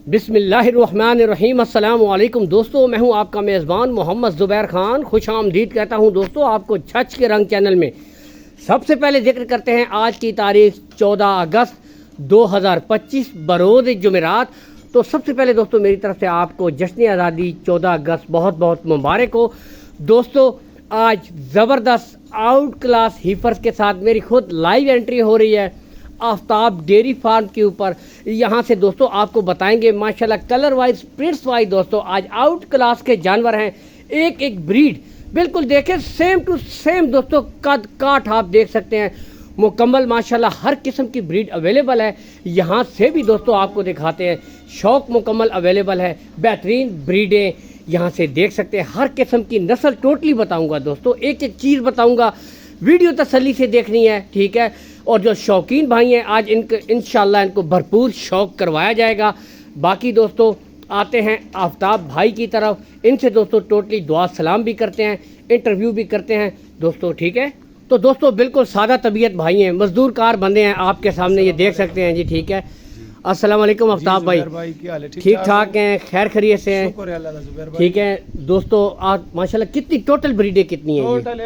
बिस्मिल्लाहिर्रहमानिर्रहीम। अस्सलाम वालेकुम दोस्तों, मैं हूं आपका मेज़बान मोहम्मद ज़ुबैर खान। खुश आमदीद कहता हूं दोस्तों आपको छच के रंग चैनल में। सबसे पहले जिक्र करते हैं आज की तारीख 14 अगस्त 2025 बरोज़ जुमेरात। तो सबसे पहले दोस्तों मेरी तरफ से आपको जश्न आज़ादी 14 अगस्त बहुत बहुत मुबारक हो। दोस्तों आज ज़बरदस्त आउट क्लास हीफर्स के साथ मेरी खुद लाइव एंट्री हो रही है आफ्ताब डेयरी फार्म के ऊपर। यहाँ से दोस्तों आपको बताएंगे माशाल्लाह कलर वाइज प्रिंट्स वाइज दोस्तों आज आउट क्लास के जानवर हैं। एक एक ब्रीड बिल्कुल देखें सेम टू सेम दोस्तों, कद काठ आप देख सकते हैं मुकम्मल माशाल्लाह हर किस्म की ब्रीड अवेलेबल है। यहाँ से भी दोस्तों आपको दिखाते हैं शौक मुकम्मल अवेलेबल है, बेहतरीन ब्रीडें यहाँ से देख सकते हैं। हर किस्म की नस्ल टोटली बताऊँगा दोस्तों, एक एक चीज़ बताऊँगा, वीडियो तसल्ली से देखनी है, ठीक है। और जो शौकीन भाई हैं आज इंशाल्लाह इनको भरपूर शौक करवाया जाएगा। बाकी दोस्तों आते हैं आफ्ताब भाई की तरफ, इनसे दोस्तों टोटली दुआ सलाम भी करते हैं, इंटरव्यू भी करते हैं दोस्तों, ठीक है। तो दोस्तों बिल्कुल सादा तबीयत भाई हैं, मजदूर कार बंदे हैं, आपके सामने ये देख सकते हैं जी, ठीक है। अस्सलाम वालेकुम आफ्ताब भाई, ठीक ठाक हैं, खैर खैरियत से हैं, ठीक है। दोस्तों आज माशाल्लाह कितनी टोटल ब्रीडें कितनी हैं? टोटल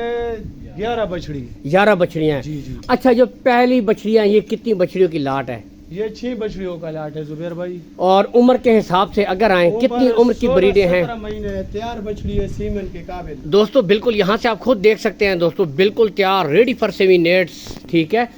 11 बछड़ी, 11 बछड़ियाँ हैं। अच्छा जो पहली बछड़ियाँ ये कितनी बछड़ियों की लाट है? ये 6 बछड़ियों का लाट है जुबैर भाई। और उम्र के हिसाब से अगर आए कितनी उम्र की ब्रीडें हैं? 17 महीने तैयार बछड़ी है, सीमन के काबिल। दोस्तों बिल्कुल यहाँ से आप खुद देख सकते हैं दोस्तों, बिल्कुल तैयार रेडी फॉर सेमिनेट्स, ठीक है।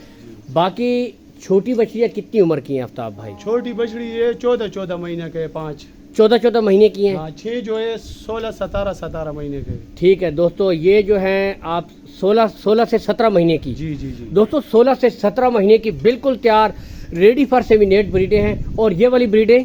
बाकी छोटी बछड़ियाँ कितनी उम्र की हैं आफ्ताब भाई? छोटी बछड़ी ये 14 महीने के, 5 14 महीने की हैं। 6 जो है 16-17 महीने के, ठीक है दोस्तों। ये जो हैं आप 16 से 17 महीने की, जी जी जी दोस्तों 16 से 17 महीने की बिल्कुल तैयार रेडी फॉर सेमिनेट ब्रीडें हैं। और ये वाली ब्रीडें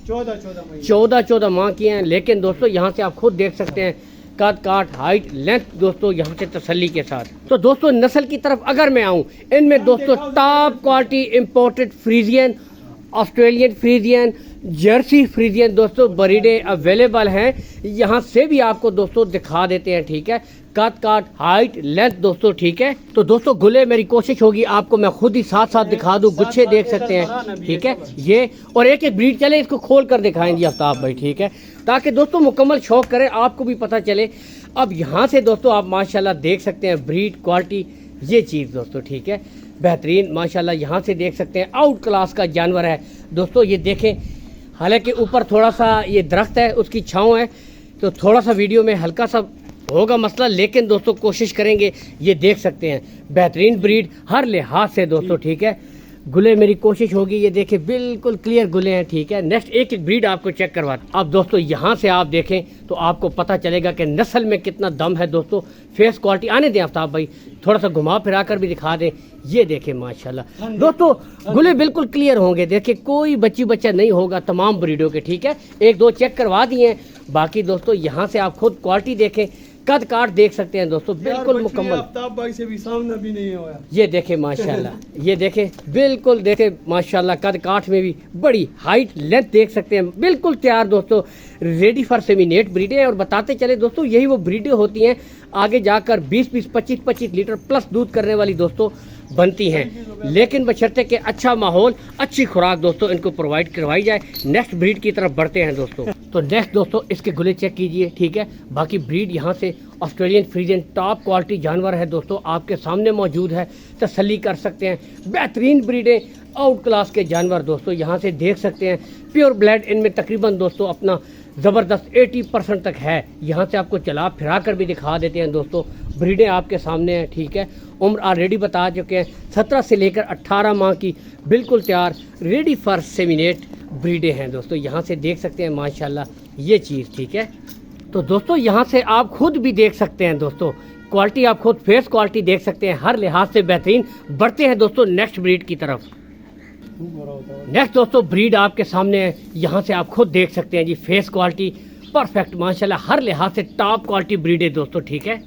14 माह की हैं। लेकिन दोस्तों यहाँ से आप खुद देख सकते हैं कद काठ हाइट लेंथ दोस्तों यहाँ से तसल्ली के साथ। तो दोस्तों नस्ल की तरफ अगर मैं आऊँ, इनमें दोस्तों top quality imported Friesian, Australian Friesian, Jersey Friesian दोस्तों ब्रीडें अवेलेबल हैं। यहाँ से भी आपको दोस्तों दिखा देते हैं, ठीक है। कद काट हाइट लेंथ दोस्तों, ठीक है। तो दोस्तों गुले मेरी कोशिश होगी आपको मैं खुद ही साथ साथ दिखा दूं, गुच्छे देख सकते हैं, ठीक है। ये और एक एक ब्रीड चले इसको खोल कर दिखाएं जी आफ्ताब भाई, ठीक है, ताकि दोस्तों मुकम्मल शौक करें, आपको भी पता चले। अब यहाँ से दोस्तों आप माशाल्लाह देख सकते हैं ब्रीड क्वालिटी, ये चीज़ दोस्तों, ठीक है, बेहतरीन माशाल्लाह यहाँ से देख सकते हैं आउट क्लास का जानवर है दोस्तों। ये देखें, हालांकि ऊपर थोड़ा सा ये दरख्त है, उसकी छाँव है, तो थोड़ा सा वीडियो में हल्का सा होगा मसला, लेकिन दोस्तों कोशिश करेंगे। ये देख सकते हैं बेहतरीन ब्रीड हर लिहाज से दोस्तों, ठीक है। गुले मेरी कोशिश होगी, ये देखें बिल्कुल क्लियर गुले हैं, ठीक है। नेक्स्ट एक एक ब्रीड आपको चेक करवाते। अब दोस्तों यहाँ से आप देखें तो आपको पता चलेगा कि नस्ल में कितना दम है दोस्तों। फेस क्वालिटी आने दें आफ्ताब भाई, थोड़ा सा घुमा फिरा कर भी दिखा दें। ये देखें माशाल्लाह दोस्तों गुले बिल्कुल क्लियर होंगे, देखें कोई बच्चा नहीं होगा तमाम ब्रीडों के, ठीक है। एक दो चेक करवा दिए हैं। बाकी दोस्तों यहाँ से आप खुद क्वालिटी देखें, कद काट देख सकते हैं दोस्तों, बिल्कुल मुकम्मल। आफ्ताब भाई से भी सामना भी नहीं हुआ। ये देखें माशाल्लाह, ये देखें बिल्कुल देखें माशाल्लाह कद काठ में भी बड़ी हाइट लेंथ देख सकते हैं, बिल्कुल तैयार दोस्तों रेडी फॉर सेमिनेट ब्रीडें। और बताते चले दोस्तों यही वो ब्रीडें होती हैं आगे जाकर 20-20 25-25 लीटर प्लस दूध करने वाली दोस्तों बनती हैं, लेकिन बशर्ते के अच्छा माहौल अच्छी खुराक दोस्तों इनको प्रोवाइड करवाई जाए। नेक्स्ट ब्रीड की तरफ बढ़ते हैं दोस्तों। तो नेक्स्ट दोस्तों इसके गुले चेक कीजिए, ठीक है। बाकी ब्रीड यहाँ से ऑस्ट्रेलियन फ्रीजियन टॉप क्वालिटी जानवर है दोस्तों, आपके सामने मौजूद है, तसल्ली कर सकते हैं। बेहतरीन ब्रीडें आउट क्लास के जानवर दोस्तों यहाँ से देख सकते हैं। प्योर ब्लड इनमें तकरीबन दोस्तों अपना ज़बरदस्त 80% तक है। यहाँ से आपको चला फिरा कर भी दिखा देते हैं दोस्तों, ब्रीडें आपके सामने हैं, ठीक है। उम्र ऑलरेडी बता चुके हैं 17 से लेकर 18 माह की बिल्कुल तैयार रेडी फॉर सेमिनेट ब्रीडें हैं दोस्तों। यहाँ से देख सकते हैं माशाल्लाह ये चीज़, ठीक है। तो दोस्तों यहाँ से आप खुद भी देख सकते हैं दोस्तों क्वालिटी, आप खुद फेस क्वालिटी देख सकते हैं, हर लिहाज से बेहतरीन। बढ़ते हैं दोस्तों नेक्स्ट ब्रीड की तरफ। नेक्स्ट दोस्तों ब्रीड आपके सामने है, यहाँ से आप खुद देख सकते हैं जी, फेस क्वालिटी परफेक्ट माशाल्लाह हर लिहाज से टॉप क्वालिटी ब्रीड है दोस्तों, ठीक है।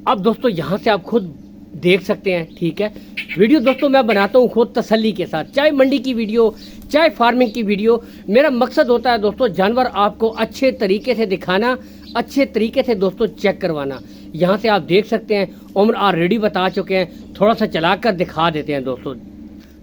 अब दोस्तों यहाँ से आप खुद देख सकते हैं, ठीक है। वीडियो दोस्तों मैं बनाता हूँ खुद तसल्ली के साथ, चाहे मंडी की वीडियो चाहे फार्मिंग की वीडियो, मेरा मकसद होता है दोस्तों जानवर आपको अच्छे तरीके से दिखाना, अच्छे तरीके से दोस्तों चेक करवाना। यहाँ से आप देख सकते हैं उम्र ऑलरेडी बता चुके हैं, थोड़ा सा चला कर दिखा देते हैं दोस्तों।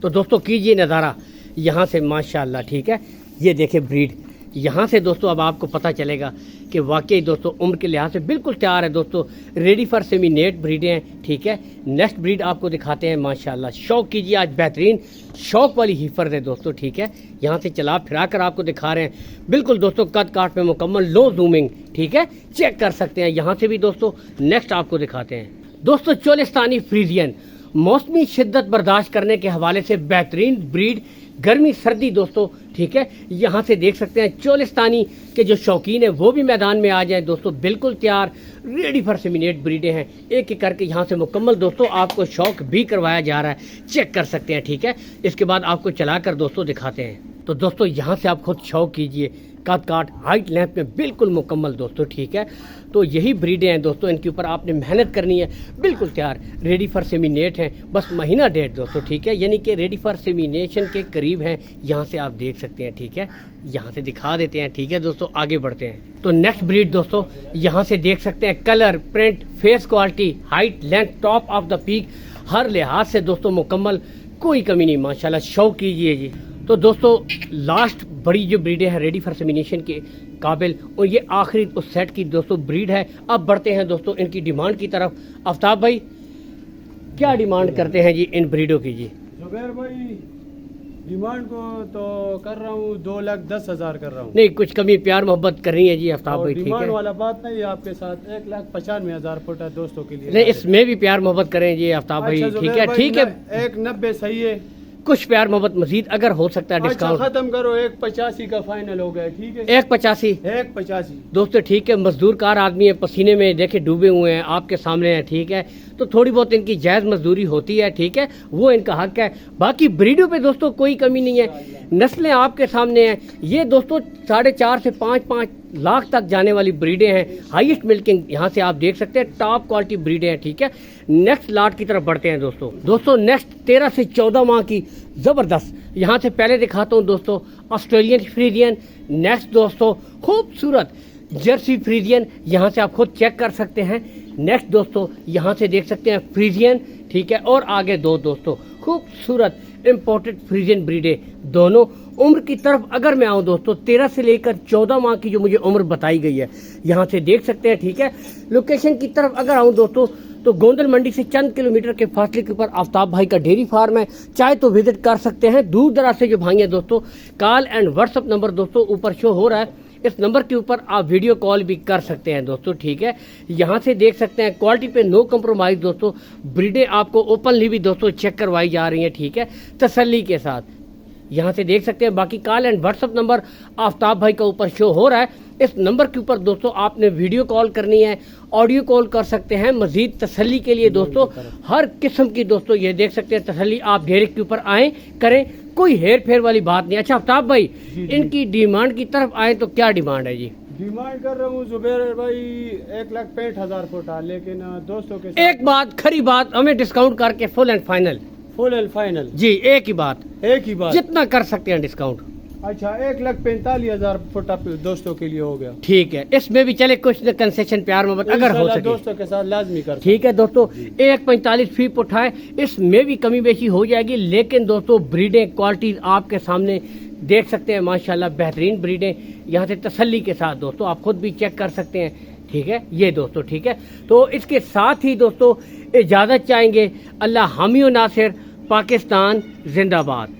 तो दोस्तों कीजिए नज़ारा यहाँ से माशाल्लाह, ठीक है। ये देखें ब्रीड, यहाँ से दोस्तों अब आपको पता चलेगा कि वाकई दोस्तों उम्र के लिहाज से बिल्कुल तैयार है दोस्तों, रेडी फॉर सेमिनेट ब्रीडें हैं। ठीक है, नेक्स्ट ब्रीड आपको दिखाते हैं माशाल्लाह। शौक कीजिए, आज बेहतरीन शौक वाली हीफर है दोस्तों। ठीक है, यहाँ से चला फिरा कर आपको दिखा रहे हैं, बिल्कुल दोस्तों कद काट में मुकम्मल, लो जूमिंग। ठीक है, चेक कर सकते हैं। यहाँ से भी दोस्तों नेक्स्ट आपको दिखाते हैं दोस्तों चोलिस्तानी फ्रीजियन, मौसमी शिद्दत बर्दाश्त करने के हवाले से बेहतरीन ब्रीड, गर्मी सर्दी दोस्तों। ठीक है, यहाँ से देख सकते हैं चोलिस्तानी के जो शौकीन है वो भी मैदान में आ जाए दोस्तों, बिल्कुल तैयार रेडी फॉर सेमिनेट ब्रीडें हैं। एक एक करके यहाँ से मुकम्मल दोस्तों आपको शौक भी करवाया जा रहा है, चेक कर सकते हैं। ठीक है, इसके बाद आपको चलाकर दोस्तों दिखाते हैं। तो दोस्तों यहाँ से आप खुद शौक कीजिए, कद काट हाइट लेंथ में बिल्कुल मुकम्मल दोस्तों। ठीक है, तो यही ब्रीडें हैं दोस्तों, इनके ऊपर आपने मेहनत करनी है, बिल्कुल तैयार रेडी फॉर सेमिनेट हैं, बस महीना डेढ़ दोस्तों। ठीक है, यानी कि रेडी फॉर सेमिनेशन के करीब हैं, यहाँ से आप देख सकते हैं। ठीक है, यहाँ से दिखा देते हैं। ठीक है दोस्तों, आगे बढ़ते हैं। तो नेक्स्ट ब्रीड दोस्तों यहाँ से देख सकते हैं, colour, print, face quality, height length, top of the peak, हर लिहाज से दोस्तों मुकम्मल, कोई कमी नहीं माशाल्लाह। शौक कीजिए जी। तो दोस्तों लास्ट बड़ी जो ब्रीडें हैं रेडी फॉर सेमिनेशन के काबिल, और ये आखिरी उस सेट की दोस्तों ब्रीड है। अब बढ़ते हैं दोस्तों इनकी डिमांड की तरफ। आफ्ताब भाई क्या डिमांड करते हैं जी इन ब्रीडों की जी? जुबैर भाई डिमांड को तो कर रहा हूँ 2,10,000 कर रहा हूँ। नहीं, कुछ कमी प्यार मोहब्बत कर रही है जी आफ्ताब और भाई। ठीक डिमांड है, वाला बात नहीं है आपके साथ, 1,95,000 फुट है दोस्तों के लिए। नहीं इसमें भी प्यार मोहब्बत करें जी आफ्ताब भाई। अच्छा, ठीक जुबैर है, भाई, ठीक है, 1,90 सही है। कुछ प्यार मोहब्बत मजीद अगर हो सकता है अच्छा डिस्काउंट। खत्म करो, 1,85 का फाइनल हो गया। ठीक है, 1,85 1,85 दोस्तों। ठीक है, मजदूर कार आदमी है, पसीने में देखे डूबे हुए हैं, आपके सामने है। ठीक है, तो थोड़ी बहुत इनकी जायज़ मजदूरी होती है। ठीक है, वो इनका हक है। बाकी ब्रीडों पे दोस्तों कोई कमी नहीं है, नस्लें आपके सामने हैं। ये दोस्तों 4.5 से 5 लाख तक जाने वाली ब्रीडें हैं, हाईएस्ट मिल्किंग यहाँ से आप देख सकते हैं, टॉप क्वालिटी ब्रीडें हैं। ठीक है, नेक्स्ट लाट की तरफ बढ़ते हैं दोस्तों नेक्स्ट 13 से 14 माह की जबरदस्त, यहाँ से पहले दिखाता हूँ दोस्तों ऑस्ट्रेलियन फ्रीजियन। नेक्स्ट दोस्तों खूबसूरत जर्सी फ्रीजियन, यहाँ से आप खुद चेक कर सकते हैं। नेक्स्ट दोस्तों यहाँ से देख सकते हैं फ्रीजियन। ठीक है, और आगे दो दोस्तों खूबसूरत इम्पोर्टेड फ्रीजियन ब्रीडें, दोनों। उम्र की तरफ अगर मैं आऊँ दोस्तों, 13 से लेकर 14 माह की जो मुझे उम्र बताई गई है, यहाँ से देख सकते हैं। ठीक है, लोकेशन की तरफ अगर आऊँ दोस्तों, तो गोंदल मंडी से चंद किलोमीटर के फासले के ऊपर आफ्ताब भाई का डेयरी फार्म है, चाहे तो विजिट कर सकते हैं। दूर दराज से जो भाई हैं दोस्तों, कॉल एंड व्हाट्सअप नंबर दोस्तों ऊपर शो हो रहा है, इस नंबर के ऊपर आप वीडियो कॉल भी कर सकते हैं दोस्तों। ठीक है, यहाँ से देख सकते हैं क्वालिटी पे नो कम्प्रोमाइज दोस्तों, ब्रीडें आपको ओपनली भी दोस्तों चेक करवाई जा रही हैं। ठीक है, तसल्ली के साथ यहाँ से देख सकते हैं। बाकी call and WhatsApp number Aftab भाई का ऊपर शो हो रहा है, इस नंबर के ऊपर दोस्तों आपने वीडियो कॉल करनी है, ऑडियो कॉल कर सकते हैं मजीद तसल्ली के लिए दोस्तों। हर किस्म की दोस्तों ये देख सकते हैं तसल्ली, आप डेयरी के ऊपर आए करें, कोई हेर फेर वाली बात नहीं। अच्छा आफ्ताब भाई, इनकी डिमांड की तरफ आए तो क्या डिमांड है जी? डिमांड कर रहा हूँ जुबैर भाई 1,65,000 फुट, लेकिन दोस्तों के एक बात खरी बात, हमें डिस्काउंट करके full and final. Full and final जी, एक ही बात, जितना कर सकते हैं डिस्काउंट। अच्छा, 1,45,000 फुट दोस्तों के लिए हो गया। ठीक है, इसमें भी चले कुछ कंसेशन प्यार मोहब्बत अगर हो सके दोस्तों के साथ लाजमी कर। ठीक है दोस्तों, 1,45 फी उठाए, इसमें भी कमी बेशी हो जाएगी। लेकिन दोस्तों ब्रीडें क्वालिटी आपके सामने देख सकते हैं, माशाल्लाह बेहतरीन ब्रीडें, यहाँ से तसल्ली के साथ दोस्तों आप खुद भी चेक कर सकते हैं। ठीक है, ये दोस्तों ठीक है, तो इसके साथ ही दोस्तों इजाज़त चाहेंगे। अल्लाह हामी नासिर, पाकिस्तान जिंदाबाद।